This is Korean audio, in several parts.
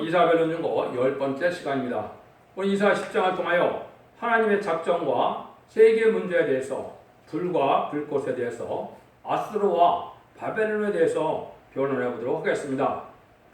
이사벨론 중고 10번째 시간입니다. 오늘 이사 10장을 통하여 하나님의 작정과 세계 문제에 대해서 불과 불꽃에 대해서 아수르와 바벨론에 대해서 변론해 보도록 하겠습니다.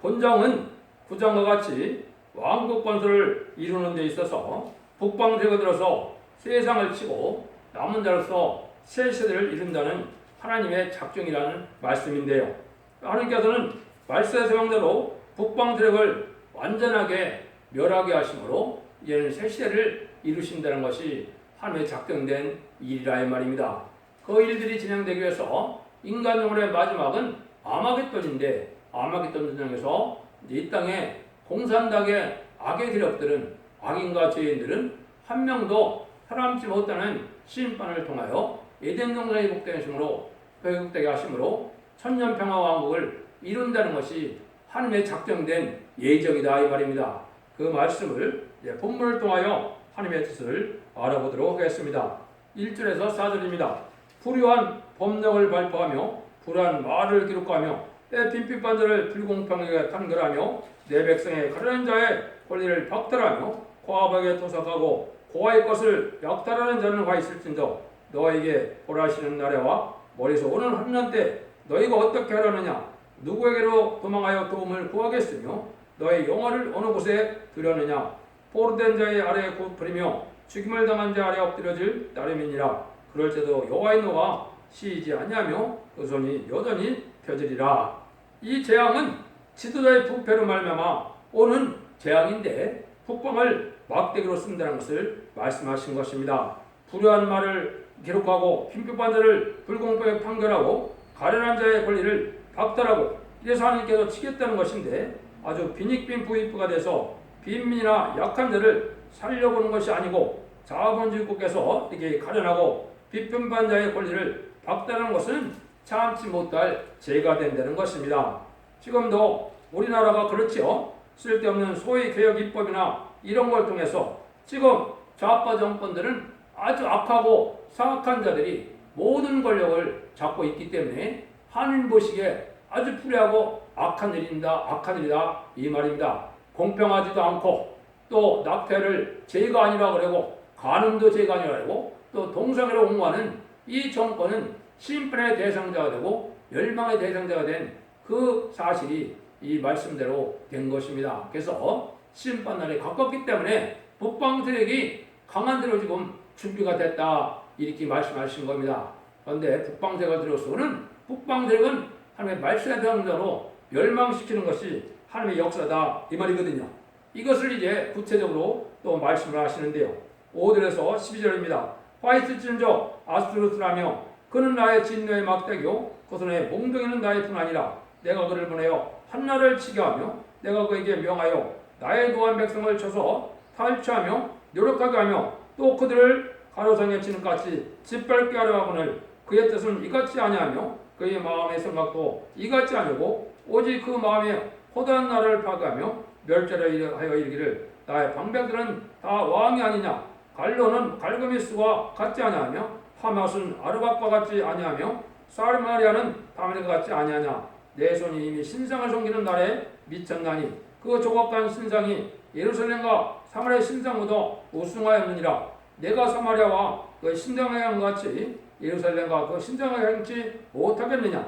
본장은 9장과 같이 왕국 건설을 이루는 데 있어서 북방세가 들어서 세상을 치고 남은 자로서 새 세대를 이룬다는 하나님의 작정이라는 말씀인데요. 하나님께서는 말씀의 명대로 북방세력을 완전하게 멸하게 하심으로 이제는 새 시대를 이루신다는 것이 하나님의 작정된 일이라 이 말입니다. 그 일들이 진행되기 위해서 인간 영혼의 마지막은 아마겟돈인데, 아마겟돈 전쟁에서 이 땅에 공산당의 악의 세력들은, 악인과 죄인들은 한 명도 살아남지 못하는 심판을 통하여 에덴 동산이 복되심으로 회복되게 하심으로 천년 평화 왕국을 이룬다는 것이 하나님의 작정된 예정이다 이 말입니다. 그 말씀을 본문을 통하여 하나님의 뜻을 알아보도록 하겠습니다. 1절에서 4절입니다. 불의한 법령을 발표하며 불의한 말을 기록하며 내 빈핍반들을 불공평하게 판결하며 내 백성의 가련한 자의 권리를 박탈하며 고아에게 토삭하고 고아의 것을 약탈하는 자는 와 있을진더 너에게 벌하시는 날에와 머리에서 오는 환난 때 너희가 어떻게 하려느냐? 누구에게로 도망하여 도움을 구하겠으며 너의 영화를 어느 곳에 두려느냐? 포로된 자의 아래에 굽으리며 죽임을 당한 자 아래에 엎드려질 따름이니라. 그럴 때도 여호와의 노가 쉬지 아니하며 그 손이 여전히 펴지리라. 이 재앙은 지도자의 부패로 말미암아 오는 재앙인데 북방을 막대기로 쓴다는 것을 말씀하신 것입니다. 불효한 말을 기록하고 빈핍한 자를 불공평하게 판결하고 가련한 자의 권리를 박탈하고 이래서 하나님께서 치겠다는 것인데 아주 빈익빈 부익부가 돼서 빈민이나 약한 자를 살려보는 것이 아니고 자본주의국에서 이렇게 가련하고 빈핍한 자의 권리를 박탈하는 것은 참지 못할 죄가 된다는 것입니다. 지금도 우리나라가 그렇지요. 쓸데없는 소위 개혁 입법이나 이런 걸 통해서 지금 좌파 정권들은 아주 악하고 사악한 자들이 모든 권력을 잡고 있기 때문에 하나님 보시기에 아주 불의하고 악한 일이다 이 말입니다. 공평하지도 않고 또 낙태를 죄가 아니라 그러고 간음도 죄가 아니라 그러고 또 동성애를 옹호하는 이 정권은 심판의 대상자가 되고 멸망의 대상자가 된 그 사실이 이 말씀대로 된 것입니다. 그래서 심판날이 가깝기 때문에 북방 세력이 강한 대로 지금 준비가 됐다 이렇게 말씀하신 겁니다. 그런데 북방 세력을 들어서는 북방 세력은 하나님의 말씀의 대상자로 멸망시키는 것이 하나님의 역사다 이 말이거든요. 이것을 이제 구체적으로 또 말씀을 하시는데요. 5절에서 12절입니다. 화 있을진저 아수르스라며 그는 나의 진노의 막대기요 그 손에 몽둥이는 나의 분 아니라 내가 그를 보내어 한나를 치게 하며 내가 그에게 명하여 나의 노한 백성을 쳐서 탈취하며 노력하게 하며 또 그들을 가로상에 치는 같이 짓밟게 하려 하거늘 그의 뜻은 이같이 아니하며 그의 마음의 생각도 이같이 아니고 오직 그 마음에 허다한 나라를 파괴하며 멸절하여 이르기를 나의 방백들은 다 왕이 아니냐 갈로는 갈금의 수와 같지 아니하며 하맛은 아르박과 같지 아니하며 사르마리아는 다메섹과 같지 아니하냐 내 손이 이미 신상을 섬기는 날에 미쳤나니 그 조각한 신상이 예루살렘과 사마리아 신상보다 우승하였느니라. 내가 사마리아와 그 신장의 양 같이 예루살렘과 그 신장을 행치 못하겠느냐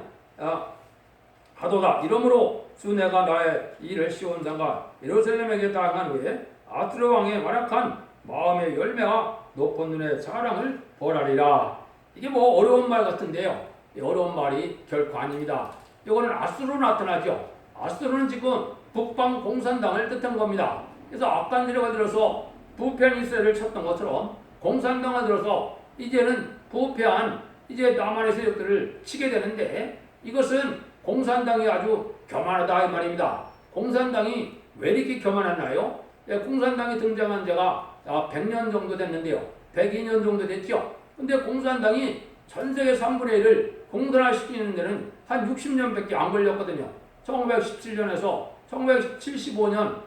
하도다. 이러므로 주 내가 나의 일을 씌운 자가 예루살렘에게 당한 후에 아수르 왕의 완악한 마음의 열매와 높은 눈의 자랑을 벌하리라. 이게 뭐 어려운 말 같은데요. 이 어려운 말이 결코 아닙니다. 이거는 아수르로 나타나죠. 아수르는 지금 북방 공산당을 뜻한 겁니다. 그래서 악한 세력을 들어서 부패한 이스라엘을 쳤던 것처럼 공산당을 들어서 이제는 부패한 이제 남한의 세력들을 치게 되는데 이것은 공산당이 아주 교만하다 이 말입니다. 공산당이 왜 이렇게 교만했나요? 공산당이 등장한 지가 100년 정도 됐는데요. 102년 정도 됐죠. 근데 공산당이 전 세계 3분의 1을 공산화시키는 데는 한 60년밖에 안 걸렸거든요. 1917년에서 1975년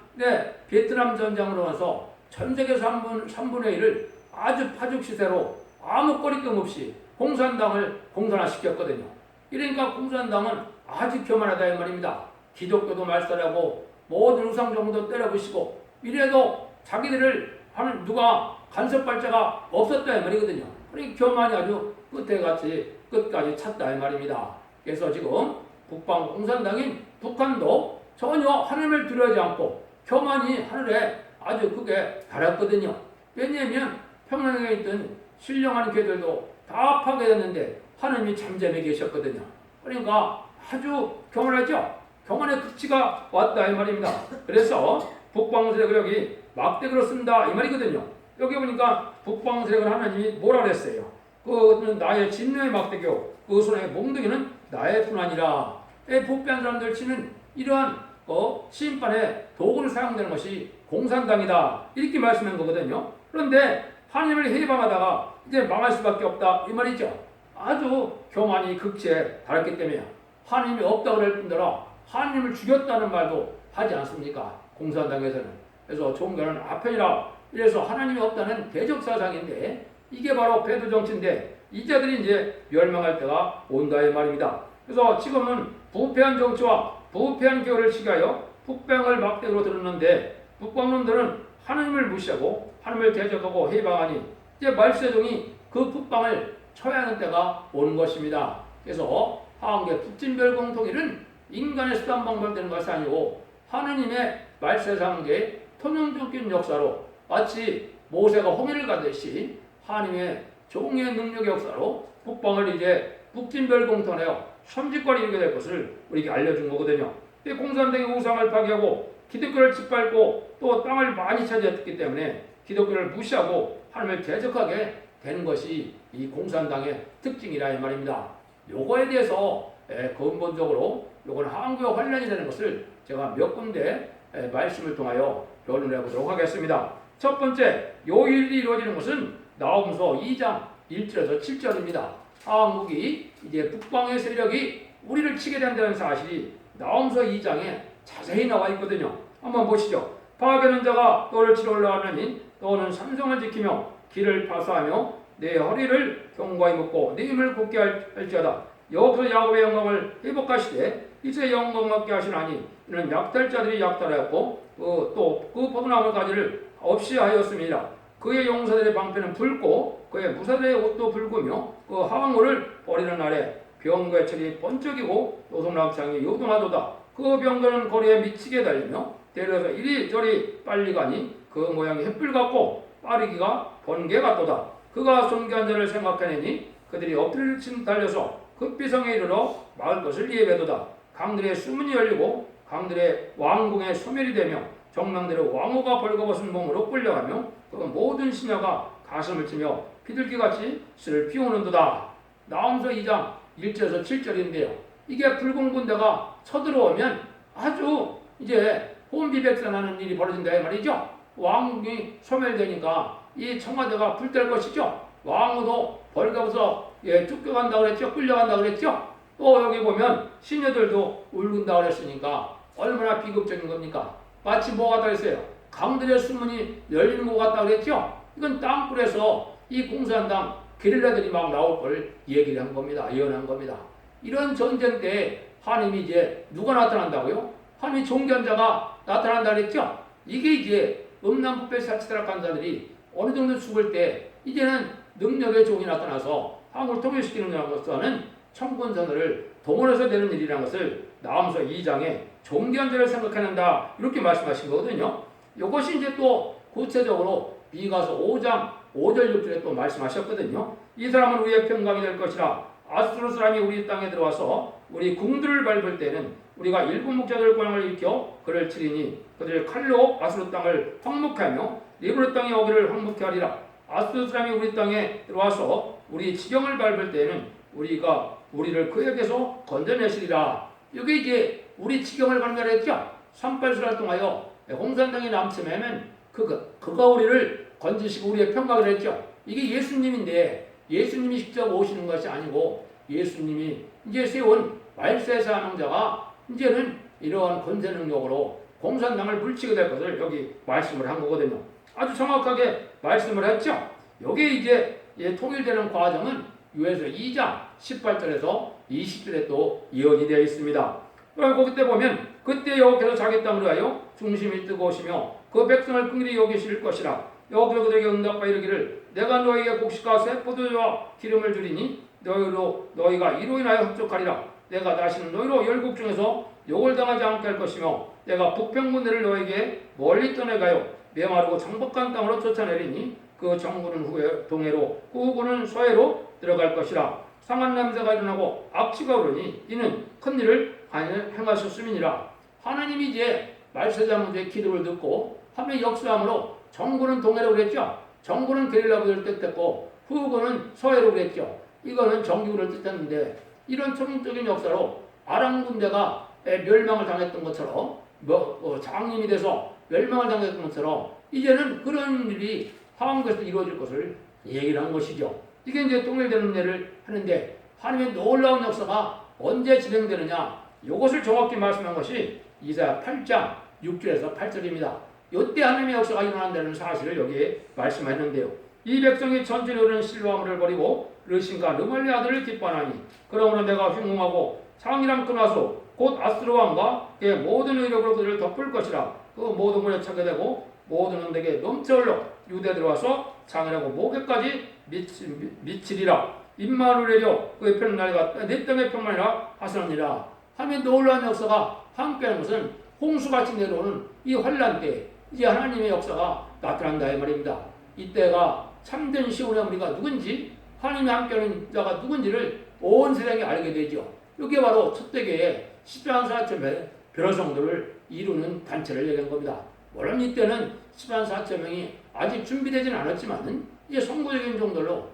베트남 전쟁으로 와서 전 세계 3분의 1을 아주 파죽 시세로 아무 거리낌 없이 공산당을 공산화시켰거든요. 그러니까 공산당은 아주 교만하다 이 말입니다. 기독교도 말살하고 모든 우상종도 때려부시고 이래도 자기들을 하는 누가 간섭발자가 없었다 이 말이거든요. 그러니까 교만이 아주 끝까지 찼다 이 말입니다. 그래서 지금 북방 공산당인 북한도 전혀 하나님을 두려워하지 않고 교만이 하늘에 아주 크게 달았거든요. 왜냐하면 평양에 있던 신령한 교회들도 다 파괴됐는데 하나님이 잠잠해 계셨거든요. 그러니까 아주 교만하죠. 교만의 극치가 왔다 이 말입니다. 그래서 북방 세력이 막대기로 쓴다 이 말이거든요. 여기 보니까 북방 세력은 하나님이 뭐라 그랬어요? 그는 나의 진노의 막대기요 그 손의 몽둥이는 나의 분하니라. 부패한 사람들 치는 이러한 심판의 도구를 사용되는 것이 공산당이다 이렇게 말씀한 거거든요. 그런데 하나님을 해방하다가 이제 망할 수밖에 없다 이 말이죠. 아주 교만이 극치에 달했기 때문에 하나님이 없다고 할 뿐더러 하나님을 죽였다는 말도 하지 않습니까? 공산당에서는. 그래서 종교는 아편이라 이래서 하나님이 없다는 대적사상인데 이게 바로 배도정치인데 이자들이 이제 멸망할 때가 온다 이 말입니다. 그래서 지금은 부패한 정치와 부패한 교회를 취하여 북방을 막대기로 들었는데 북방놈들은 하나님을 무시하고 하나님을 대적하고 해방하니 이제 말세종이 그 북방을 쳐야 하는 때가 오는 것입니다. 그래서 하한계 북진별공 통일은 인간의 수단 방법되는 것이 아니고 하느님의 말세상계 통용적인 역사로 마치 모세가 홍해를 가듯이 하느님의 종의 능력의 역사로 북방을 이제 북진별공통하여 섬짓거리 이루게 될 것을 우리에게 알려준 거거든요. 공산당의 우상을 파괴하고 기독교를 짓밟고 또 땅을 많이 차지했기 때문에 기독교를 무시하고 하나님을 대적하게 되는 것이 이 공산당의 특징이라 이 말입니다. 요거에 대해서 근본적으로 요건 한국의 환란이라는 것을 제가 몇 군데 말씀을 통하여 변론해 보도록 하겠습니다. 첫 번째, 요 일이 이루어지는 것은 나홈서 2장 1절에서 7절입니다. 한국이 이제 북방의 세력이 우리를 치게 된다는 사실이 나홈서 2장에 자세히 나와 있거든요. 한번 보시죠. 파괴하는 자가 너를 치러 올라가느니 너는 삼성을 지키며 길을 파수하며 내 허리를 견고히 묶고 내 힘을 굳게 할지어다. 여기서 야곱의 영광을 회복하시되 이제 영광 받게 하시나니 이는 약탈자들이 약탈하였고 또 그 포도나무 가지를 없이 하였습니다. 그의 용사들의 방패는 붉고 그의 무사들의 옷도 붉으며 그 항우를 버리는 날에 병거의 철이 번쩍이고 노송락창이 요동하도다. 그 병거는 거리에 미치게 달리며 때려서 이리저리 빨리 가니 그 모양이 햇불 같고 빠르기가 번개 같도다. 그가 존귀한 자를 생각하내니 그들이 엎드려 달려서 급비성에 이르러 막을 것을 예배도다. 강들의 수문이 열리고 강들의 왕궁의 소멸이 되며 정망들의 왕후가 벌거벗은 몸으로 끌려가며 그 모든 시녀가 가슴을 치며 비둘기같이 슬 피우는도다. 나홈서 2장 1절에서 7절인데요. 이게 불공군대가 쳐들어오면 아주 이제 혼비백산하는 일이 벌어진다 이 말이죠. 왕궁이 소멸되니까 이 청와대가 불될 것이죠. 왕후도 벌거벗어 쫓겨간다 그랬죠. 끌려간다 그랬죠. 또 여기 보면 시녀들도 울근다 그랬으니까 얼마나 비극적인 겁니까? 마치 뭐 같다 그랬어요. 강들의 수문이 열리는 것 같다 그랬죠. 이건 땅굴에서 이 공산당 게릴라들이 막 나올 걸 얘기를 한 겁니다. 예언한 겁니다. 이런 전쟁 때 하나님이 이제 누가 나타난다고요? 하나님이 존귀한 자가 나타난다 그랬죠. 이게 이제 음란부패 사치타락한 자들이 어느 정도 죽을 때 이제는 능력의 종이 나타나서 한국을 통일시키는 것과는 청군선언을 동원해서 되는 일이라는 것을 나홈서 2장에 존귀한 자를 생각해낸다 이렇게 말씀하신 거거든요. 이것이 이제 또 구체적으로 미가서 5장 5절 6절에 또 말씀하셨거든요. 이 사람은 우리의 평강이 될 것이라. 아수르 사람이 우리 땅에 들어와서 우리 궁들을 밟을 때는 우리가 일본 목자들 권한을 일으켜 그를 치리니 그들의 칼로 아수르 땅을 황묵하며 리브르 땅의 어기를 황묵케 하리라. 아수르 사람이 우리 땅에 들어와서 우리 지경을 밟을 때는 우리가 우리를 그에게서 건져내시리라. 이게 이제 우리 지경을 관계했죠. 38수를 통하여 공산당이 남침하면 그가 우리를 건지시고 우리의 평강을 했죠. 이게 예수님인데 예수님이 직접 오시는 것이 아니고 예수님이 이제 세운 말세사명자가 이제는 이러한 권세 능력으로 공산당을 물치게 될 것을 여기 말씀을 한 거거든요. 아주 정확하게 말씀을 했죠. 여기 이제 통일되는 과정은 요한일서 2장 18절에서 20절에 또 예언이 되어 있습니다. 거기 때 보면 그때 여호와께서 자기 땅을 위하여 중심이 뜨거우시며 그 백성을 긍휼히 여기실 것이라. 여호와께서 그들에게 응답하여 이르기를 내가 너희에게 곡식과 새 포도주와 기름을 주리니 너희가 이로 인하여 흡족하리라. 내가 다시는 너희로 열국 중에서 욕을 당하지 않게 할 것이며 내가 북평군대를 너에게 멀리 떠내가요 메마르고 정복한 땅으로 쫓아내리니 그 정부는 동해로 후군은 서해로 들어갈 것이라. 상한 냄새가 일어나고 악취가 오르니 이는 큰 일을 행하셨음이니라. 하나님이 이제 말세자 문제의 기도를 듣고 하면 역사함으로 정부는 동해로 그랬죠. 정부는 게릴라부대를 뜻했고 후군은 서해로 그랬죠. 이거는 정규군을 뜻했는데 이런 천문적인 역사로 아람 군대가 멸망을 당했던 것처럼 장님이 돼서 멸망을 당했던 것처럼 이제는 그런 일이 한국에서 이루어질 것을 얘기를 한 것이죠. 이게 이제 통일되는 일을 하는데 하나님의 놀라운 역사가 언제 진행되느냐 이것을 정확히 말씀한 것이 이사야 8장 6절에서 8절입니다. 이때 하나님의 역사가 일어난다는 사실을 여기에 말씀했는데요. 이 백성이 천천히 오르는 실로아물을 버리고 르신과 르말리 아들을 기뻐하나니 그러므로 내가 흉흉하고 창이랑 끊어서 곧 아스로 왕과 그의 모든 의력으로 그들을 덮을 것이라. 그 모든 문에 차게 되고 모든 언덕에 넘쳐 흘러 유대 들어와서 장애라고 목에까지 미치리라. 입만을 내려 그의 편을 날가 내 땅의 평만이라 하시느니라. 하면 놀라운 역사가 함께하는 것은 홍수같이 내려오는 이 환란 때 이제 하나님의 역사가 나타난다 이 말입니다. 이때가 참된 시온의 우리가 누군지 하나님이 함께하는 자가 누군지를 온 세상이 알게 되죠. 이게 바로 첫대교의 10만 4천의 별성도를 이루는 단체를 얘기한 겁니다. 물론 이때는 10만 4천 명이 아직 준비되지는 않았지만 이제 선구적인 정도로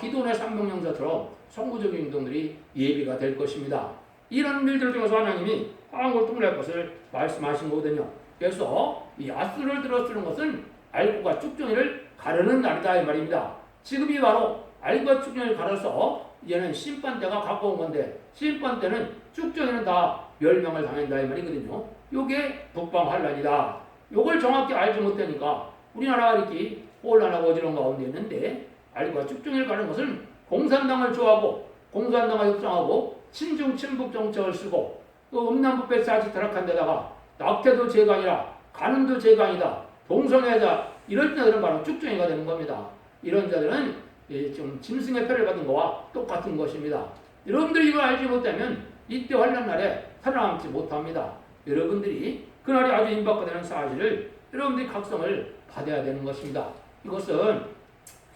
기도원의 삼명령사처럼 선구적인 행동들이 예비가 될 것입니다. 이런 일들을 통해서 하나님이 한국을 통일할 것을 말씀하신 거거든요. 그래서 이 아수를 들어쓰는 것은 알고가 쭉정이를 가르는 날이다 이 말입니다. 지금이 바로 알고가 쭉정이를 가려서 이제는 심판때가 가까운 건데 심판때는 쭉정이는 다 멸망을 당한다 이 말이거든요. 요게 북방 환란이다. 요걸 정확히 알지 못하니까 우리나라가 이렇게 혼란하고 어지러운 가운데 있는데 알고가 쭉정이를 가는 것은 공산당을 좋아하고 공산당과 협상하고 친중 친북 정책을 쓰고 또 음남북배 사지 타락한 데다가 낙태도 죄가 아니라 간음도 죄가 아니다. 동성애자 이런 자들은 바로 쭉정이가 되는 겁니다. 이런 자들은 좀 짐승의 표를 받은 거와 똑같은 것입니다. 여러분들이 이걸 알지 못하면 이때 환란 날에 살아남지 못합니다. 여러분들이 그날이 아주 임박가 되는 사실을 여러분들이 각성을 받아야 되는 것입니다. 이것은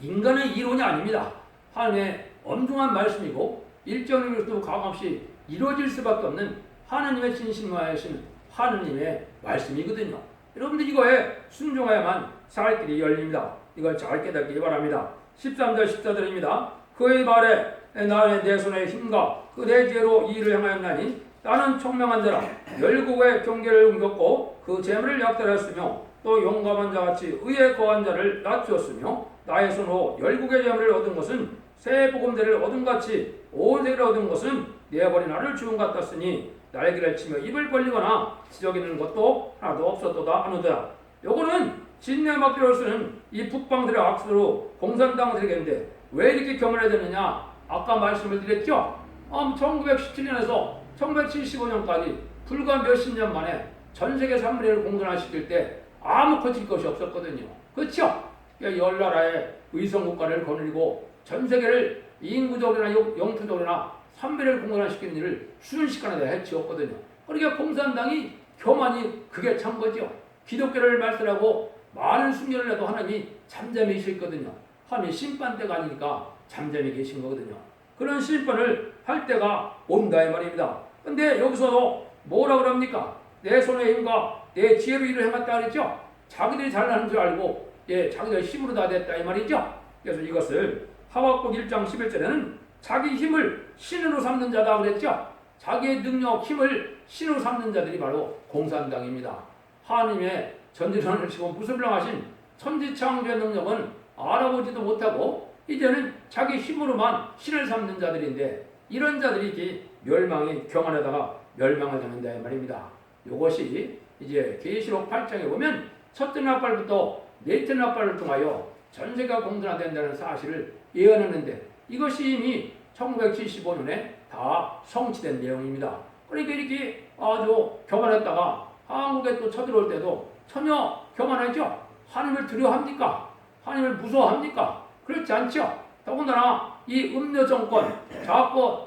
인간의 이론이 아닙니다. 하나님의 엄중한 말씀이고 일정으로도 가감없이 이루어질 수밖에 없는 하나님의 진실하신 하나님의 말씀이거든요. 여러분들 이거에 순종해야만 살 길이 열립니다. 이걸 잘 깨닫기 바랍니다. 13절 14절입니다. 그의 말에 나의 내 손의 힘과 그 내 지혜로 이 일을 행하였나니 나는 총명한 자라 열국의 경계를 옮겼고 그 재물을 약탈하였으며 또 용감한 자같이 의에 거한 자를 낮추었으며 나의 손으로 열국의 재물을 얻은 것은 새 복음대를 얻음같이 온 세계를 얻은 것은 내버린 알을 주음 같았으니 날개를 치며 입을 벌리거나 지저귀는 것도 하나도 없었도다 하노라. 요거는 진내막대로 쓰는 이 북방들의 악수로 공산당들에게인데 왜 이렇게 겸해야 되느냐? 아까 말씀을 드렸죠? 1917년에서 1975년까지 불과 몇십 년 만에 전 세계 3분의 1을 공산화시킬 때 아무 거칠 것이 없었거든요. 그렇죠? 열 나라의 의성국가를 거느리고 전 세계를 인구적으로나 영토적으로나 3분의 1을 공산화시키는 일을 순식간에 다 해치웠거든요. 그러니까 공산당이 교만이 그게 참 거죠. 기독교를 말씀하고 많은 순교를 해도 하나님이 잠잠히 계시거든요. 하나님이 심판대가 아니니까 잠잠히 계신 거거든요. 그런 심판을 할 때가 온다 이 말입니다. 근데 여기서도 뭐라 그럽니까? 내 손의 힘과 내 지혜로 일을 해놨다 그랬죠? 자기들이 잘나는 줄 알고 자기들 힘으로 다 됐다 이 말이죠. 그래서 이것을 하박국 1장 11절에는 자기 힘을 신으로 삼는 자다 그랬죠. 자기의 능력, 힘을 신으로 삼는 자들이 바로 공산당입니다. 하나님의 전지전을 치고 무술병하신 천지창조의 능력은 알아보지도 못하고 이제는 자기 힘으로만 신을 삼는 자들인데 이런 자들이 멸망이 경안에다가 멸망을 당한다 이 말입니다. 이것이 이제 계시록 8장에 보면 첫째 나팔부터 넷째 나팔을 통하여 전세가 공산화된다는 사실을 예언했는데 이것이 이미 1975년에 다 성취된 내용입니다. 그러니까 이렇게 아주 교만했다가 한국에 또 쳐들어올 때도 전혀 교만하죠. 하나님을 두려워합니까? 하나님을 무서워합니까? 그렇지 않죠. 더군다나 이 음녀 정권,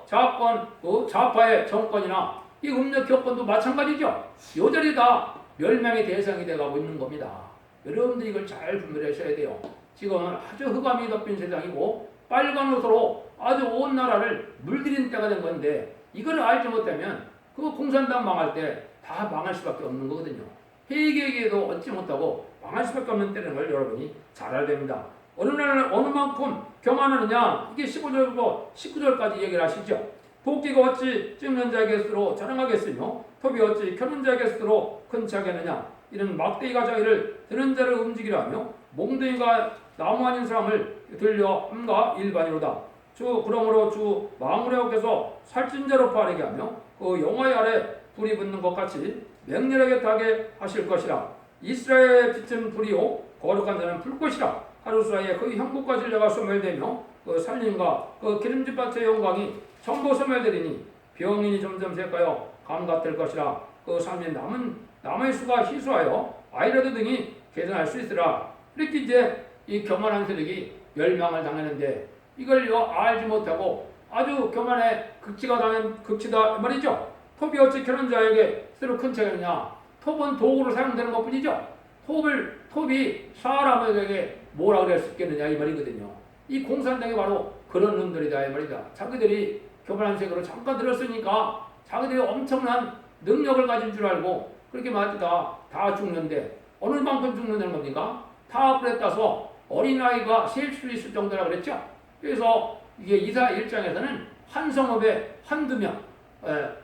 좌파의 정권이나 이 음녀 교권도 마찬가지죠. 여전히 다 멸망의 대상이 돼가고 있는 겁니다. 여러분들이 이걸 잘 분별하셔야 돼요. 지금은 아주 흑암이 덮인 세상이고 빨간 옷으로 아주 온 나라를 물들인 때가 된 건데 이걸 알지 못하면 그 공산당 망할 때 다 망할 수밖에 없는 거거든요. 회개에게도 얻지 못하고 망할 수밖에 없는 때라는 걸 여러분이 잘 알아야 됩니다. 어느 날 어느 만큼 교만하느냐 이게 15절부터 19절까지 얘기를 하시죠. 도끼가 어찌 찍는 자에게로 자랑하겠으며 톱이 어찌 켜는 자에게로 큰 차겠느냐. 이는 막대기가 자기를 드는 자를 움직이라 하며 몽둥이가 나무 아닌 사람을 들려 함과 일반이로다. 그러므로 주 망군의 어깨서 살찐 자로 빠르게 하며 그 영화의 아래 불이 붙는 것 같이 맹렬하게 타게 하실 것이라. 이스라엘의 빛은 불이요 거룩한 자는 불꽃이라. 하루 사이에 그 형국과 진리가 소멸되며 그 살림과 그 기름집밭의 영광이 전부 소멸되리니 병인이 점점 새까여 감 같을 것이라. 그 삶의 남의 수가 희수하여 아이라드 등이 개선할 수 있으라. 이렇게 이제 이 교만한 세력이 멸망을 당하는데 이걸 알지 못하고 아주 교만의 극치다 말이죠. 톱이 어찌 켜는 자에게 스스로 큰 차겠느냐. 톱은 도구로 사용되는 것 뿐이죠. 톱이 사람에게 뭐라 그럴 수 있겠느냐 이 말이거든요. 이 공산당이 바로 그런 놈들이다 이 말이다. 자기들이 교만한 색으로 잠깐 들었으니까 자기들이 엄청난 능력을 가진 줄 알고 그렇게 말하다 다 죽는데 어느 만큼 죽는다는 겁니까? 다 불에 따서 어린아이가 셀 수 있을 정도라 그랬죠. 그래서 이게 이사 1장에서는 한 성읍에 한두 명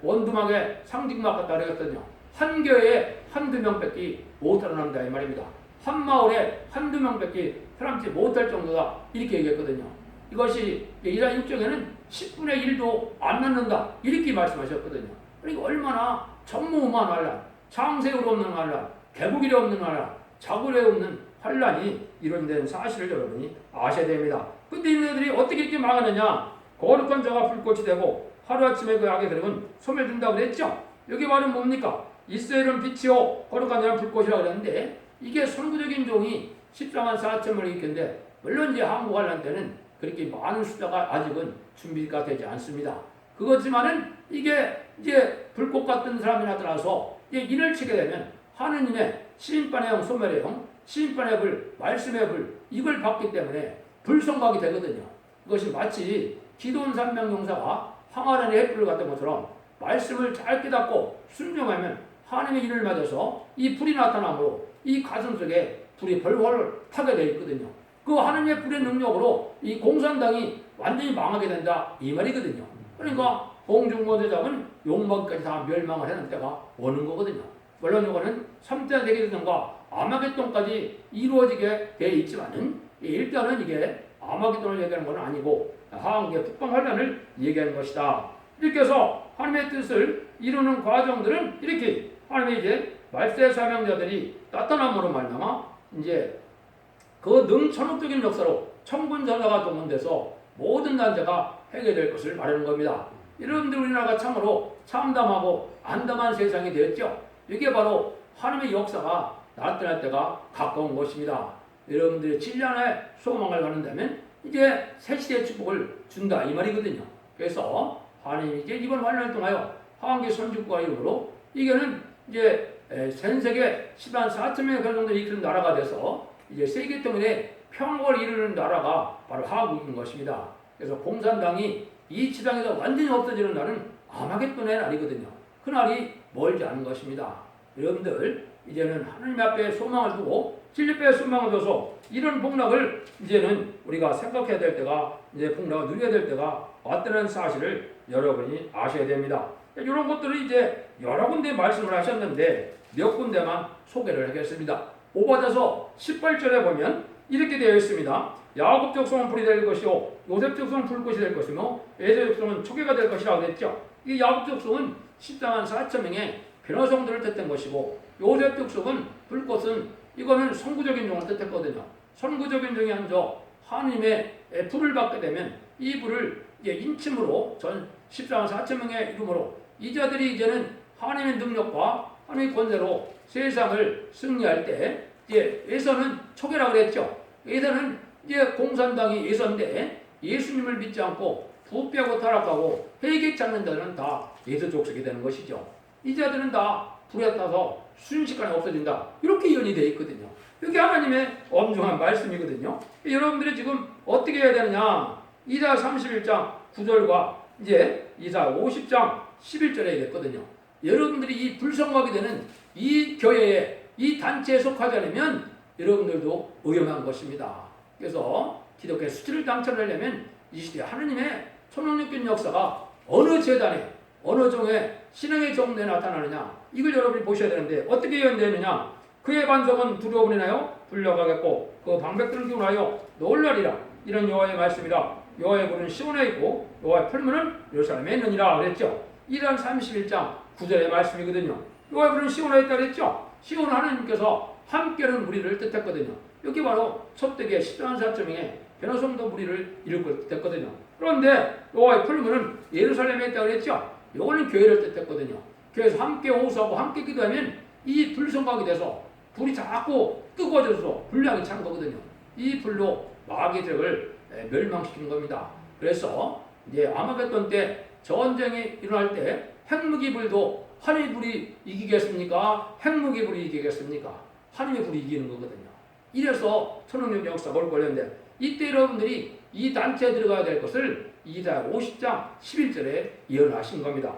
원두막에 상징막 같다 그랬거든요. 한 교회에 한두 명밖에 못 살아남는다 이 말입니다. 한 마을에 한두 명밖에 살아남지 못할 정도다 이렇게 얘기했거든요. 이것이 이사 6장에는 10분의 1도 안 낳는다 이렇게 말씀하셨거든요. 그러니까 얼마나 전무후무한 환란, 창세우로 없는 환란, 개국일에 없는 환란, 자굴에 없는 환란이 이룬된 사실을 여러분이 아셔야 됩니다. 근데 이들이 어떻게 이렇게 망하느냐? 거룩한 자가 불꽃이 되고 하루아침에 그 악의 세력은 소멸된다고 그랬죠. 여기 말은 뭡니까? 이스라엘은 빛이요 거룩한 자는 불꽃이라고 그랬는데 이게 선구적인 종이 14만 4천을 일으켰는데 물론 이제 한국 환란 때는 그렇게 많은 숫자가 아직은 준비가 되지 않습니다. 그렇지만은 이게 이제 불꽃 같은 사람이 나타나서 이제 인을 치게 되면 하느님의 심판의 영, 소멸의 영, 심판의 불, 말씀의 불 이걸 받기 때문에 불성각이 되거든요. 이것이 마치 기도원 산명용사가 항아리의 햇불을 갖던 것처럼 말씀을 잘 깨닫고 순종하면 하나님의 인을 맞아서 이 불이 나타나므로 이 가슴 속에 불이 벌벌 타게 되어 있거든요. 그 하나님의 불의 능력으로 이 공산당이 완전히 망하게 된다 이 말이거든요. 그러니까 공중모대장은 욕망까지 다 멸망을 하는 때가 오는 거거든요. 물론 이거는 3대 세계대전과 아마겟돈까지 이루어지게 되어 있지만은 일단은 이게 아마겟돈을 얘기하는 건 아니고 한국의 북방환란을 얘기하는 것이다. 이렇게 해서 하나님의 뜻을 이루는 과정들은 이렇게 하나님의 이제 말세 사명자들이 나타남으로 말미암아 이제 그 능천혹적인 역사로 천군전자가 동원돼서 모든 난제가 해결될 것을 말하는 겁니다. 여러분들 우리나라가 참으로 참담하고 안담한 세상이 되었죠. 이게 바로 하나님의 역사가 나타날 때가 가까운 것입니다. 여러분들의 7년의 소망을 갖는다면 이제 새 시대의 축복을 준다 이 말이거든요. 그래서 하나님이 이제 이번 환란을 통하여 하반기 선진국가 이름으로 이게는 이제 전 세계 10만 4천 명의 정도 이끄는 나라가 돼서 이제 세계 통일의 평화를 이루는 나라가 바로 한국인 것입니다. 그래서 공산당이 이 지상에서 완전히 없어지는 날은 아마겟돈의 날이거든요. 그 날이 멀지 않은 것입니다. 여러분들 이제는 하나님 앞에 소망을 두고 진리의 소망을 둬서 이런 복락을 이제는 우리가 생각해야 될 때가 이제 복락을 누려야 될 때가 왔다는 사실을 여러분이 아셔야 됩니다. 이런 것들을 이제 여러 군데 말씀을 하셨는데 몇 군데만 소개를 하겠습니다. 오바자서 18절에 보면 이렇게 되어 있습니다. 야곱 족속은 불이 될 것이요 요셉 족속은 불꽃이 될 것이며 에서 족속은 초계가 될 것이라고 했죠. 이 야곱 족속은 14만 4천 명의 변호성들을 뜻한 것이고 요셉 족속은 불꽃은 이거는 선구적인 종을 뜻했거든요. 선구적인 종이 앉아 하나님의 불을 받게 되면 이 불을 인침으로 전 14만 4천 명의 이름으로 이 자들이 이제는 하나님의 능력과 하나님의 권세로 세상을 승리할 때 이제 에서는 초계라 그랬죠. 에서는 이제 공산당이 에서인데 예수님을 믿지 않고 부패하고 타락하고 회개 찾는 자들은 다 에서 족속이 되는 것이죠. 이 자들은 다 불에 타서 순식간에 없어진다. 이렇게 예언이 되어 있거든요. 이게 하나님의 엄중한 말씀이거든요. 여러분들이 지금 어떻게 해야 되느냐? 이사 31장 9절과 이제 이사 50장 11절에 됐거든요. 여러분들이 이 불성하게 되는 이 교회에 이 단체에 속하지 않으면 여러분들도 위험한 것입니다. 그래서 기독교의 수치를 당첨하려면 이 시대에 하나님의 초능력적인 역사가 어느 재단에 어느 종의 신앙의 정도에 나타나느냐 이걸 여러분이 보셔야 되는데 어떻게 예언되느냐. 그의 반석은 두려움을 인하여 불려가겠고 그 방백들을 기운하여 놀라리라. 이런 여호와의 말씀이라. 여호와의 굴은 시온에 있고 여호와의 풀무는 예루살렘에 있느니라 그랬죠. 이란 31장 9절의 말씀이거든요. 여호와의 굴은 시온에 있다 그랬죠. 시온 하나님께서 함께하는 무리를 뜻했거든요. 여기 바로 촛대기의 14.4.2에 변호성도 무리를 이룰 걸 뜻했거든요. 그런데 여호와의 풀무는 예루살렘에 있다 그랬죠. 이거는 교회를 뜻했거든요. 교회에서 함께 호소하고 함께 기도하면 이 불성각이 돼서 불이 자꾸 뜨거워져서 불량이 찬 거거든요. 이 불로 마귀의 적을 멸망시키는 겁니다. 그래서 이제 아마겟돈 때 전쟁이 일어날 때 핵무기 불도 하늘의 불이 이기겠습니까? 핵무기 불이 이기겠습니까? 하늘의 불이 이기는 거거든요. 이래서 초능력 역사가 올 걸렸는데 이때 여러분들이 이 단체에 들어가야 될 것을 이사 50장 11절에 예언하신 겁니다.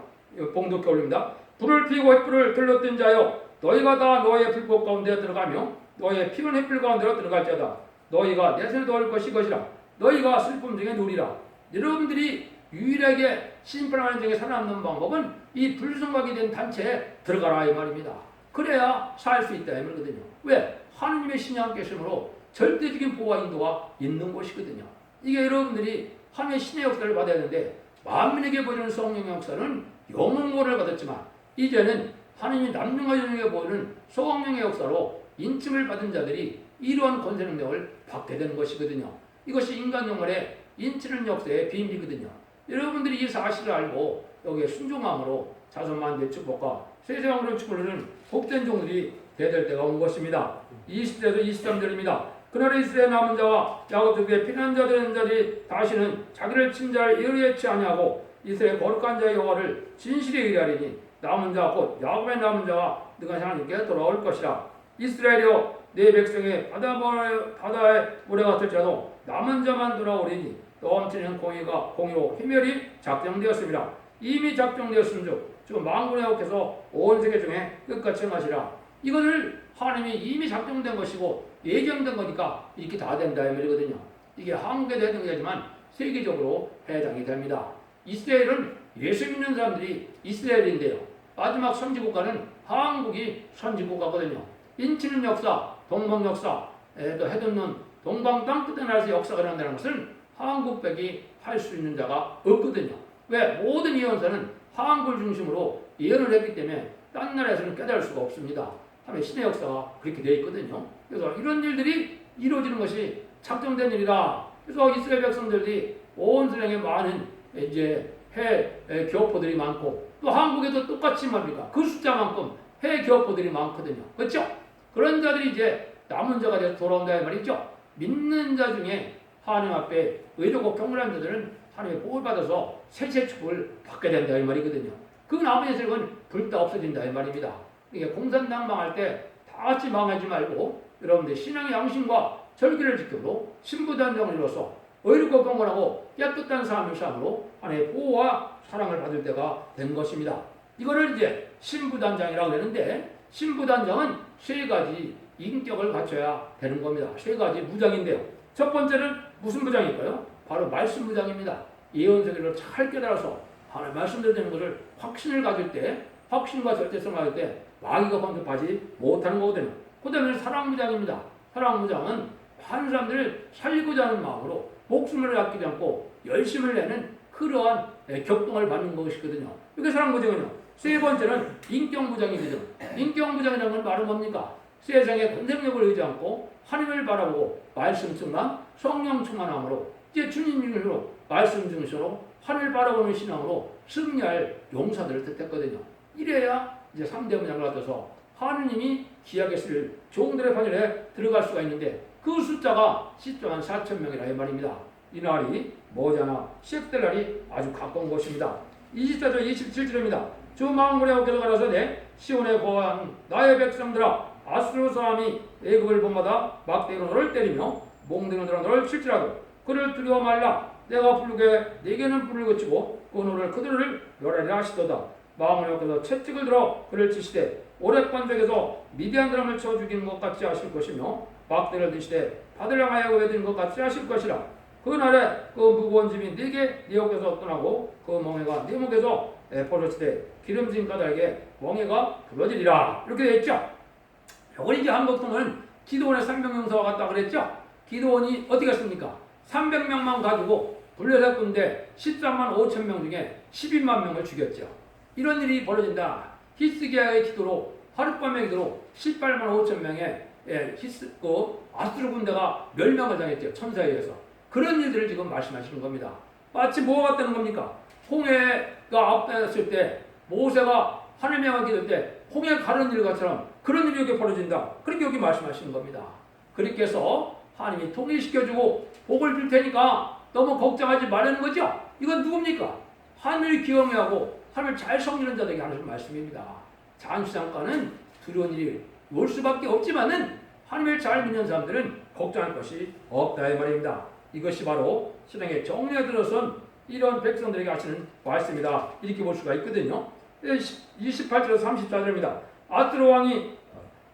봉독해 올립니다. 불을 피고 횃불을 들렀던 자여 너희가 다 너희의 불꽃 가운데 들어가며 너희의 피는 횃불 가운데로 들어갈지어다. 너희가 내 손에 넣을 것이라. 너희가 슬픔 중에 누리라. 여러분들이 유일하게 심판하는 중에 살아남는 방법은 이 불성각이 된 단체에 들어가라 이 말입니다. 그래야 살 수 있다 이 말이거든요. 왜? 하느님의 신이 함께 있으므로 절대적인 보호와 인도가 있는 것이거든요. 이게 여러분들이 하나님의 신의 역사를 받아야 하는데 만민에게 보이는 성령의 역사는 영웅모를 받았지만 이제는 하나님이 남녀와 여성에게 보이는 성령의 역사로 인침을 받은 자들이 이러한 권세 능력을 받게 되는 것이거든요. 이것이 인간 영혼의 인치는 역사의 비밀이거든요. 여러분들이 이 사실을 알고 여기에 순종함으로 자손만대 축복과 세세왕으로 축복을 복된 종들이 되될 때가 온 것입니다. 20절에서 23절입니다. 그날에 이스라엘 남은 자와 야곱 족의 피난자 되는 자들이 다시는 자기를 친자를 의뢰치 아니하고 이스라엘 거룩한 자의 여호와를 진실히 의뢰하리니 남은 자 곧 야곱의 남은 자와 너가 하나님께 돌아올 것이라. 이스라엘이여 내 백성의 바다의 모래 같을지라도 남은 자만 돌아오리니 넘치는 공의로 희멸이 작정되었습니다. 이미 작정되었음즉 지금 만군의 여호와께서 온 세계 중에 끝까지 행하시라. 이거를 하나님이 이미 작정된 것이고 예정된 거니까 이렇게 다 된다 이 말이거든요. 이게 한국에도 해당이 되지만 세계적으로 해당이 됩니다. 이스라엘은 예수 믿는 사람들이 이스라엘인데요. 마지막 선지국가는 한국이 선지국가거든요. 인치는 역사, 동방 역사, 또 해돋는 동방 땅 끝에 나라에서 역사가 일어난다는 것은 한국밖에 할 수 있는 자가 없거든요. 왜? 모든 예언서는 한국을 중심으로 예언을 했기 때문에 딴 나라에서는 깨달을 수가 없습니다. 하나님의 신의 역사가 그렇게 되어 있거든요. 그래서 이런 일들이 이루어지는 것이 작정된 일이다. 그래서 이스라엘 백성들이 온 세상에 많은 이제 해 교포들이 많고 또 한국에도 똑같이 말입니다. 그 숫자만큼 해 교포들이 많거든요. 그렇죠? 그런 자들이 이제 남은 자가 돼서 돌아온다 이 말이죠. 믿는 자 중에 하나님 앞에 의롭고 경건한 자들은 하나님의 복을 받아서 세세 축복을 받게 된다 이 말이거든요. 그 나머지 세력은 불다 없어진다 이 말입니다. 이게 공산당 망할 때 다 같이 망하지 말고 여러분들 신앙의 양심과 절기를 지키고 신부단장을 이뤄서 의롭고 경건하고 깨끗한 삶을 삶으로 하나님의 보호와 사랑을 받을 때가 된 것입니다. 이거를 이제 신부단장이라고 하는데 신부단장은 세 가지 인격을 갖춰야 되는 겁니다. 세 가지 무장인데요. 첫 번째는 무슨 무장일까요? 바로 말씀 무장입니다. 예언서기를 잘 깨달아서 하나님 말씀대로 것을 확신을 가질 때, 확신과 절대성을 가질 때 마귀가 범접하지 못하는 거거든요. 그 다음에 사랑 무장입니다. 사랑 무장은 한 사람들을 살리고자 하는 마음으로 목숨을 아끼지 않고 열심을 내는 그러한 격동을 받는 것이거든요. 이게 사랑 무장이요. 세 번째는 인격 무장이거든요. 인격 무장이라는 건 말은 뭡니까? 세상의 권능력을 의지 않고 하나님을 바라보고 말씀 충만, 성령 충만함으로 이제 주님 이름으로 말씀 중심으로 하늘 바라보는 신앙으로 승리할 용사들을 뜻했거든요. 이래야 이제 3대 문양을 갖춰서 하느님이 기하게 쓸 종들의 반열에 들어갈 수가 있는데 그 숫자가 10조 4,000명이라 이 말입니다. 이 날이 머지않아 시작될 날이 아주 가까운 것입니다. 24절 27절입니다. 주 만군의 어깨로 가라서 내 시온에 거한 나의 백성들아 아수르 사람이 애굽을 본마다 막대기로 너를 때리며 몽둥이로 너를 칠지라도 그를 두려워 말라. 내가 부르게 네게는 불을 그치고 그 노를 그들을 멸하리라 하시도다. 마음을 얻어서 채찍을 들어 그를 치시되 오랫밤 적에서 미디안 사람을 쳐 죽이는 것 같이 하실 것이며 막대를 드시되 받을 향하여 외드는 것 같이 하실 것이라. 그날에 그 무거운 짐이 네게 네 어깨에서 떠나고 그 멍에가 네 목에서 벌어지되 기름진 까닭에 멍에가 부러지리라. 이렇게 되어 있죠. 이걸 이제 한복통은 기드온의 300명사와 같다 그랬죠. 기드온이 어떻게 했습니까? 300명만 가지고 블레셋 군대 13만 5천 명 중에 12만 명을 죽였죠. 이런 일이 벌어진다. 히스기야의 기도로 하룻밤의 기도로 18만 5천 명의 아수르 군대가 멸망을 당했죠. 천사에 의해서. 그런 일들을 지금 말씀하시는 겁니다. 마치 뭐가 같다는 겁니까? 홍해가 앞다녔을 때 모세가 하나님의 향하게 될 때 홍해 가는 일과처럼 그런 일이 여기 벌어진다. 그렇게 여기 말씀하시는 겁니다. 그렇게 해서 하나님이 통일시켜주고 복을 줄 테니까 너무 걱정하지 말라는 거죠. 이건 누굽니까? 하늘을 기억하고 하늘을 잘 섬기는 자들에게 하는 말씀입니다. 잠시잠깐은 두려운 일이 올 수밖에 없지만은 하나님을 잘 믿는 사람들은 걱정할 것이 없다 이 말입니다. 이것이 바로 신앙의 정리에 들어선 이런 백성들에게 하시는 말씀이다. 이렇게 볼 수가 있거든요. 28절에서 34절입니다. 아스로 왕이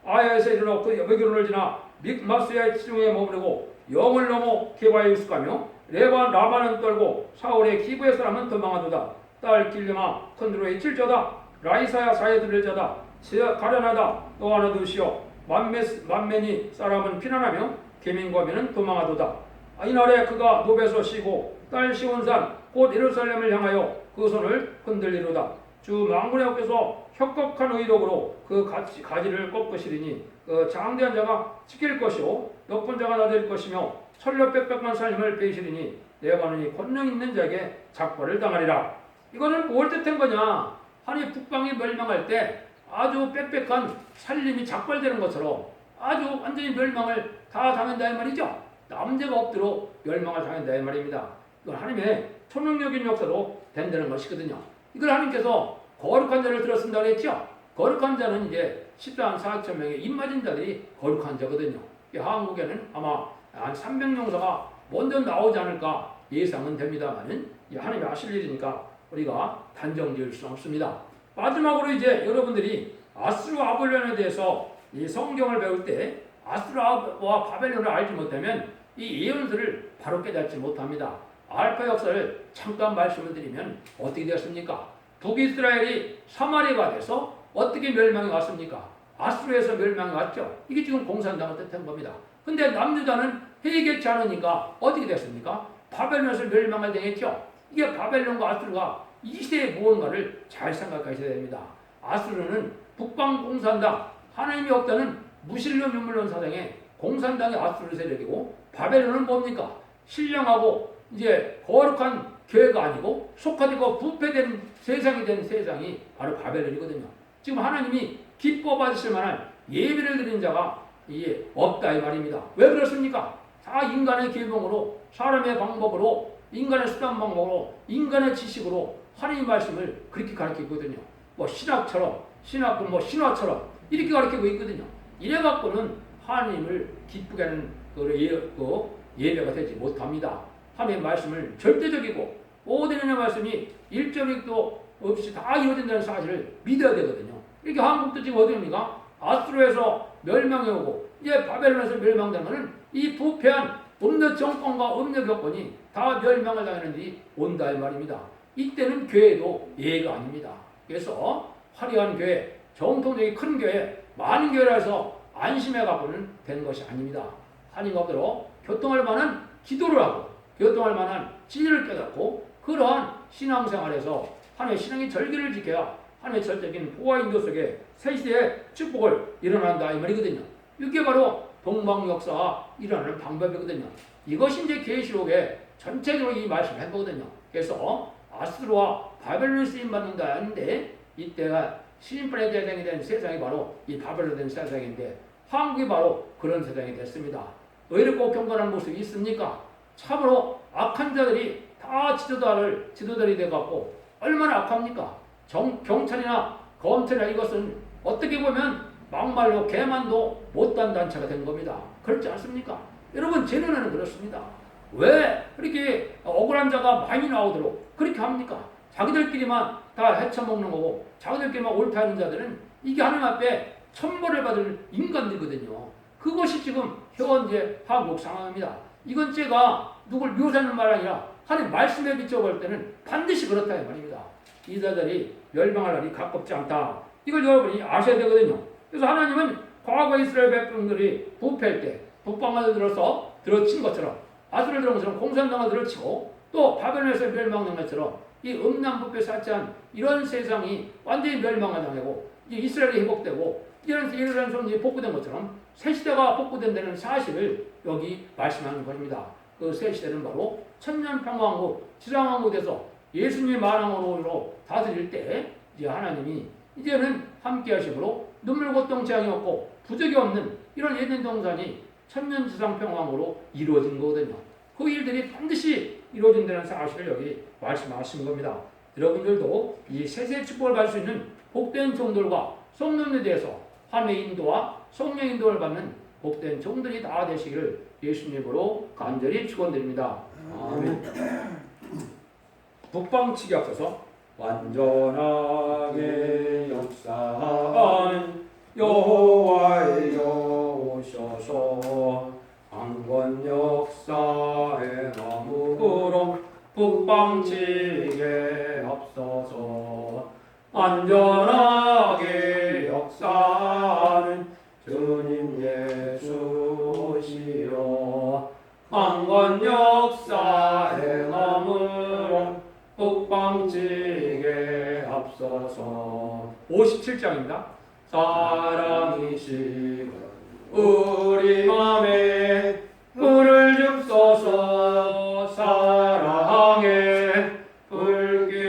아야에서 일어나 그 여백으로를 지나 믹마스야의 지중에 머무르고 영을 넘어 게바에 유숙하며 라반은 떨고 사울의 기브의 사람은 도망하도다. 딸 길르마 컨드로의 칠저다. 라이사야 사예들을 자다. 가련하다. 또 하나 두시오. 만면이 사람은 피난하며 계민과민은 도망하도다. 이날에 그가 노베서 쉬고 딸 시온산 곧 예루살렘을 향하여 그 손을 흔들리로다. 주 만군의 어깨서 혁곡한 의력으로 그 가지를 꺾으시리니 그 장대한 자가 지킬 것이요 높은 자가 나될 것이며 천려 빽빽한 살림을 베이시리니 레바논이 권능 있는 자에게 작벌을 당하리라. 이거는 뭘 뜻한 거냐? 하나님 북방이 멸망할 때 아주 빽빽한 살림이 작벌되는 것처럼 아주 완전히 멸망을 다 당한다 이 말이죠. 남자가 없도록 멸망을 당한다 이 말입니다. 이건 하나님의 초능력인 역사로 된다는 것이거든요. 이걸 하나님께서 거룩한 자를 들었습니다 그랬죠. 거룩한 자는 이제 14만 4천 명의 입맞은 자들이 거룩한 자거든요. 한국에는 아마 한 300명사가 먼저 나오지 않을까 예상은 됩니다만은 하나님이 하실 일이니까 우리가 단정 지을 수는 없습니다. 마지막으로 이제 여러분들이 아수르와 바벨론에 대해서 이 성경을 배울 때 아수르와 바벨론을 알지 못하면 이 예언서를 바로 깨닫지 못합니다. 알파 역사를 잠깐 말씀을 드리면 어떻게 되었습니까? 북이스라엘이 사마리아가 돼서 어떻게 멸망이 왔습니까? 아수르에서 멸망이 왔죠. 이게 지금 공산당을 뜻한 겁니다. 근데 남유다는 회개치 않으니까 어떻게 됐습니까? 바벨론에서 멸망을 당했죠. 이게 바벨론과 아수르가 이 시대의 무언가를 잘 생각하셔야 됩니다. 아수르는 북방 공산당, 하나님이 없다는 무신론 유물론 사상의 공산당의 아수르 세력이고, 바벨론은 뭡니까? 신령하고 이제 거룩한 교회가 아니고 속화되고 부패된 세상이 된 세상이 바로 바벨론이거든요. 지금 하나님이 기뻐 받으실 만한 예배를 드리는 자가 이게 없다 이 말입니다. 왜 그렇습니까? 다 인간의 계명으로, 사람의 방법으로, 인간의 수단 방법으로, 인간의 지식으로 하나님 말씀을 그렇게 가르치거든요. 뭐 신학처럼, 신화처럼 이렇게 가르치고 있거든요. 이래 갖고는 하나님을 기쁘게 하는 예배가 되지 못합니다. 하나님의 말씀을 절대적이고 모든 하나님의 말씀이 일점일도 없이 다 이루어진다는 사실을 믿어야 되거든요. 이렇게 한국도 지금 어디입니까? 아수르에서 멸망해 오고 이제 바벨론에서 멸망된 것은 이 부패한 음력 정권과 음력 여건이 다 멸망을 당하는 일이 온다 이 말입니다. 이때는 교회도 예가 아닙니다. 그래서 화려한 교회, 정통적인 큰 교회, 많은 교회라서 안심해 갖고는 되는 것이 아닙니다. 하나님 앞으로 교통할 만한 기도를 하고 교통할 만한 진리를 깨닫고 그러한 신앙생활에서 하나님의 신앙의 절기를 지켜야 하나님의 절대적인 보화 인도 속에 새 시대의 축복을 일어난다 이 말이거든요. 이게 바로 동방 역사가 일어나는 방법이거든요. 이것이 이제 계시록에 전체적으로 이 말씀을 한 거거든요. 그래서 아수르와 바벨론에 쓰임받는다 하는데 이때가 신인판의 대상이 된 세상이 바로 이 바벨론 된 세상인데 한국이 바로 그런 세상이 됐습니다. 의롭고 경건한 모습이 있습니까? 참으로 악한 자들이 다 지도자들이 돼갖고 얼마나 악합니까? 경찰이나 검찰이나 이것은 어떻게 보면 막말로 개만도 못한 단체가 된 겁니다. 그렇지 않습니까? 여러분 제 눈에는 그렇습니다. 왜 그렇게 억울한 자가 많이 나오도록 그렇게 합니까? 자기들끼리만 다 헤쳐먹는 거고 자기들끼리만 옳다는 자들은 이게 하나님 앞에 천벌을 받을 인간들이거든요. 그것이 지금 현재 한국 상황입니다. 이건 제가 누굴 묘사하는 말 아니라 하나님 말씀에 비춰볼 때는 반드시 그렇다 이 말입니다. 이 자들이 멸망할 날이 가깝지 않다. 이걸 여러분이 아셔야 되거든요. 그래서 하나님은 과거 이스라엘 백성들이 부패할 때 북방을 들어서 들어친 것처럼 아수르를 들은 것처럼 공산당을 들어치고 또 바벨론에서 멸망한 것처럼 이 음란부패 사치한 이런 세상이 완전히 멸망을 당하고 이스라엘이 회복되고 이런 손이 복구된 것처럼 새 시대가 복구된다는 사실을 여기 말씀하는 것입니다. 그 새 시대는 바로 천년평화왕국 지상왕국에서 예수님의 만왕으로 다스릴 때 이제 하나님이 이제는 함께 하심으로 눈물 고통 재앙이 없고 부족이 없는 이런 예전 동산이 천년 지상평화왕국으로 이루어진 거거든요. 그 일들이 반드시 이루어진다는 사실을 여기 말씀하신 겁니다. 여러분들도 이 세세 축복을 받을 수 있는 복된 종들과 성령에 대해서 하나님의 인도와 성령 인도를 받는 복된 종들이 다 되시기를 예수님으로 간절히 축원드립니다. 아멘. 북방치기 앞서서 완전하게 역사하는 여호와여 오셔서 강권 역사의 나무로 북방치게 앞서서 안전하게 역사하는 주님 예수시여 강권 역사의 나무로 북방치게 앞서서 57장입니다. 사랑이시고 우리 맘에 불을 줍소서 사랑에 불길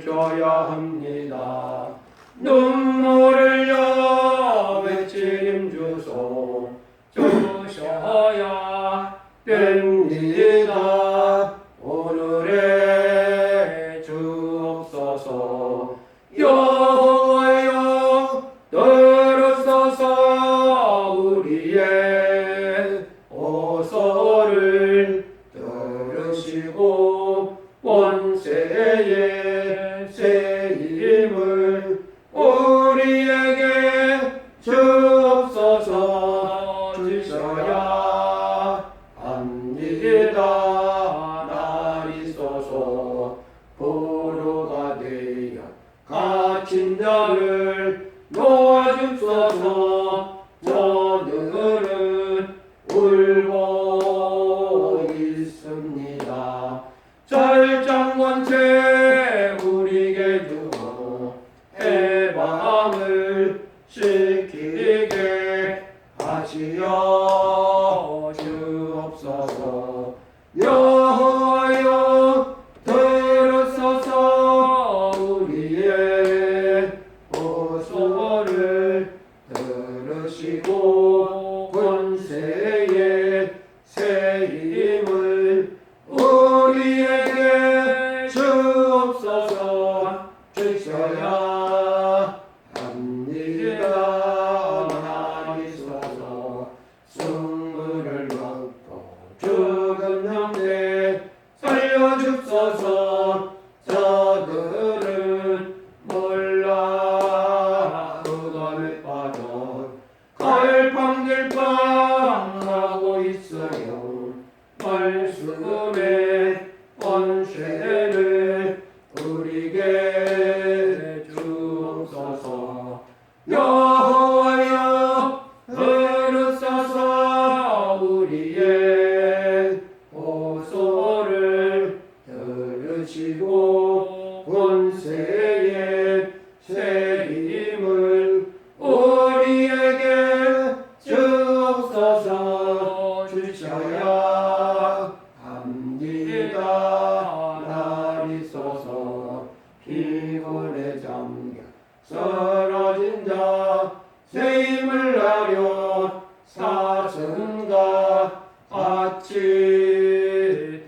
줘야 합니다. 눈물을 여 외치림 주셔야 됩니다. 오늘의 주옵소서 여호와여 들으소서 우리의 호소를 들으시고 원세의 새 힘을 우리에게 주옵소서 주셔야 합니다. 날이 쏘소 포로가 되어 갇힌 자를 놓아주소서. 저들은 울고 있습니다. 절장권세 우리에게 주고 해방을 시키게 하시어 주옵소서. 여호와여 들으소서 우리의 호소를 들으시고 권세의 새 힘을 우리에게 주옵소서. 주셔야 합니다. 날이 쏘소 승부를 얻고 죽은 형제 살려줍소서. 저들은 몰라 흑암에 빠져 갈팡질팡하고 있어요. 말씀의 권세를 우리에게 주옵소서. 여호와여 들으소서 우리의 호소를 들으시고 권세의 새 힘을 우리에게 주옵소서. 사슴과 같이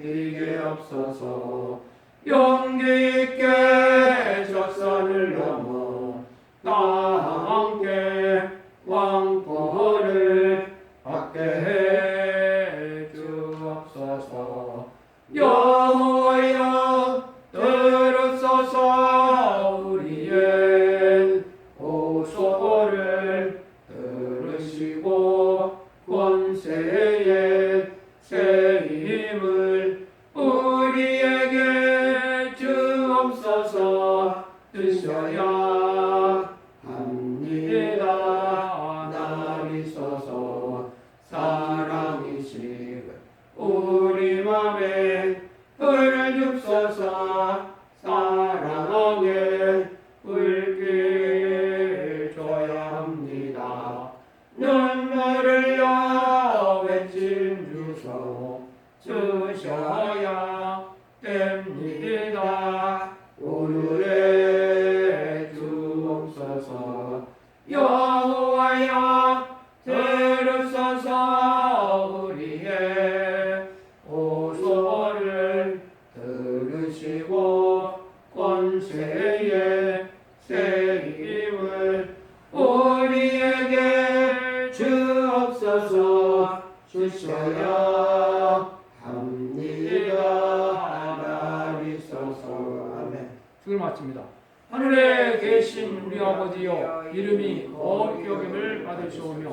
뛰게 없어서 용기 있게 적산을 넘어 함께 왕포를 받게 해 주옵소서. 여호와여 들으소서. 우리의 호소를 들으시고 권세의 새 힘을 우리에게 주옵소서. 주셔야 합니다. 나리소서. 사랑이시고 우리 맘에 불을 줍소서. 사랑에 불길 줘야 합니다. 눈물을 여 외침 주셔야 됩니다. 오늘의 주옵소서. 여호와여 들으소서. 우리의 호소를 들으시고 권세의 새 힘을 우리에게 주옵소서. 주셔야 합니다. 나리소서. 아멘. 주를 마칩니다. 하늘에 계신 우리 아버지여, 이름이 거룩히 여김을 받으시오며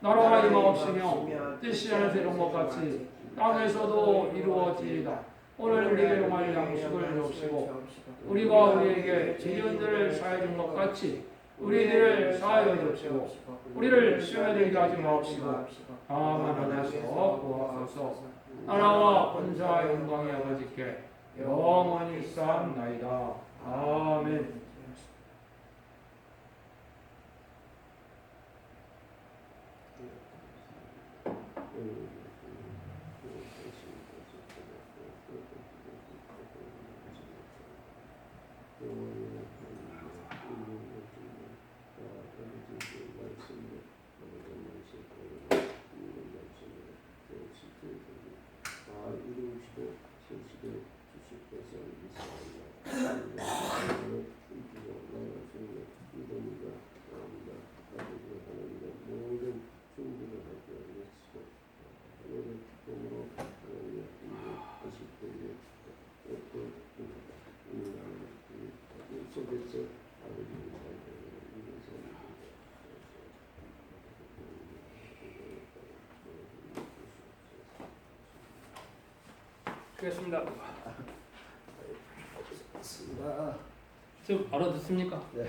나라가 임하옵시며 뜻이 하늘에서 이룬 것 같이 땅에서도 이루어지이다. 오늘 우리에게 용할 양식을 주옵시고 우리가 우리에게 죄인들을 사하여 준 것 같이 우리들을 사하여 주옵시고 우리를 시험에 들게 하지 마옵시고 다만 하나서 구하소서. 나라와 권세와 영광이 아버지께 영원히 쌓나이다. 아멘. 수고했습니다. 좀 알아듣습니까? 네.